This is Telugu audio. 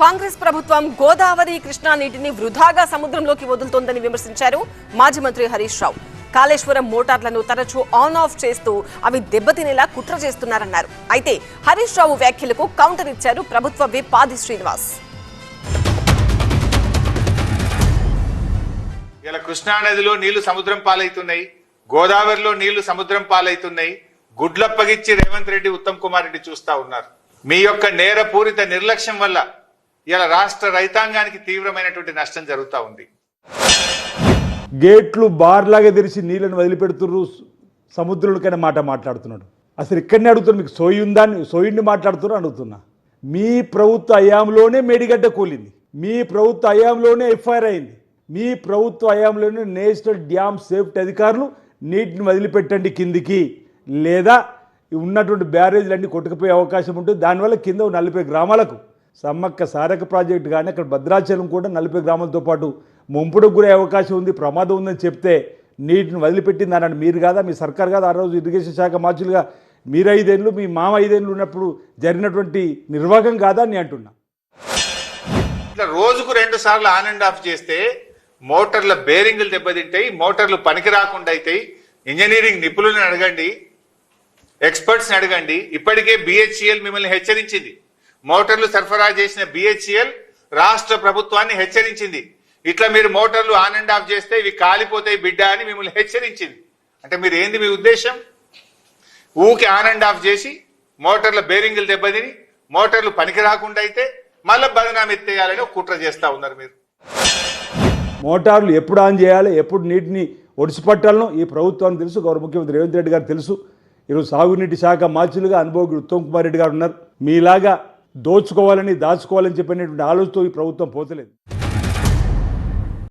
కాంగ్రెస్ ప్రభుత్వం గోదావరి కృష్ణా నీటిని వృధాగా సముద్రంలోకి వదులుతోందని విమర్శించారు మాజీ మంత్రి హరీష్ రావు. కాళేశ్వరం మోటార్లను తరచూ ఆన్ ఆఫ్ చేస్తూ అవి దెబ్బతినేలా కుట్ర చేస్తున్నారన్నారు. అయితే హరీష్ రావు వ్యాఖ్యలకు కౌంటర్ ఇచ్చారు ప్రభుత్వ విప్ ఆది శ్రీనివాస్. ఇలా కృష్ణా నదిలో నీళ్లు సముద్రం పాలవుతున్నాయి, గోదావరిలో నీళ్లు సముద్రం పాలవుతున్నాయి. గుడ్లప్పగిచ్చి రేవంత్ రెడ్డి, ఉత్తమ్ కుమార్ రెడ్డి చూస్తా ఉన్నారు. మీ యొక్క నేరపూరిత నిర్లక్ష్యం వల్ల ఇలా రాష్ట్ర రైతాంగానికి తీవ్రమైనటువంటి నష్టం జరుగుతూ ఉంది. గేట్లు బార్లాగా తెరిచి నీళ్ళని వదిలిపెడుతున్నారు, సముద్రంలోకైనా మాట్లాడుతున్నాడు. అసలు ఇక్కడనే అడుగుతున్నారు, మీకు సోయుండి మాట్లాడుతున్నారు అడుగుతున్నా. మీ ప్రభుత్వ హయాంలోనే మేడిగడ్డ కూలింది, మీ ప్రభుత్వ హయాంలోనే ఎఫ్ఐఆర్ అయింది, మీ ప్రభుత్వ హయాంలోనే నేషనల్ డ్యామ్ సేఫ్టీ అధికారులు నీటిని వదిలిపెట్టండి కిందికి, లేదా ఉన్నటువంటి బ్యారేజ్లన్నీ కొట్టుకుపోయే అవకాశం ఉంటుంది. దానివల్ల కింద 40 గ్రామాలకు సమ్మక్క సారక ప్రాజెక్టు కానీ అక్కడ భద్రాచలం కూడా 40 గ్రామాలతో పాటు ముంపుడుకు గురే అవకాశం ఉంది, ప్రమాదం ఉందని చెప్తే నీటిని వదిలిపెట్టింది అన్నాడు. మీరు కాదా, మీ సర్కార్ కాదా ఆ రోజు ఇరిగేషన్ శాఖ మార్చులుగా మీరు 5 ఏళ్ళు, మీ మామ 5 ఏళ్ళు ఉన్నప్పుడు జరిగినటువంటి నిర్వాహకం కాదా అని అంటున్నా. ఇట్లా రోజుకు 2 సార్లు ఆన్ అండ్ ఆఫ్ చేస్తే మోటార్ల బేరింగ్లు దెబ్బతింటాయి, మోటార్లు పనికి రాకుండా అవుతాయి. ఇంజనీరింగ్ నిపుణులను అడగండి, ఎక్స్పర్ట్స్ని అడగండి. ఇప్పటికే బిహెచ్ఈఎల్ మిమ్మల్ని హెచ్చరించింది. మోటార్లు సరఫరా చేసిన బిహెచ్ఈఎల్ రాష్ట్ర ప్రభుత్వాన్ని హెచ్చరించింది. ఇట్లా మీరు మోటార్లు ఆన్ అండ్ ఆఫ్ చేస్తే ఇవి కాలిపోతాయి బిడ్డ అని మిమ్మల్ని హెచ్చరించింది. అంటే మీరు ఏంది మీ ఉద్దేశం? ఊకి ఆన్ అండ్ ఆఫ్ చేసి మోటార్ల బేరింగ్లు దెబ్బతిని మోటార్లు పనికి రాకుండా అయితే మళ్ళీ బదనాం ఎత్తేయాలని కుట్ర చేస్తా ఉన్నారు. మీరు మోటార్లు ఎప్పుడు ఆన్ చేయాలి, ఎప్పుడు నీటిని ఒడిసిపట్టాలనో ఈ ప్రభుత్వానికి తెలుసు, గౌరవ ముఖ్యమంత్రి రేవంత్ రెడ్డి గారు తెలుసు. ఈరోజు సాగునీటి శాఖ మార్చులుగా అనుభవజ్ఞుడు ఉత్తమ్ కుమార్ రెడ్డి గారు ఉన్నారు. మీలాగా దోచుకోవాలని దాచుకోవాలని చెప్పినటువంటి ఆలోచనతో ఈ ప్రభుత్వం పోతలేదు.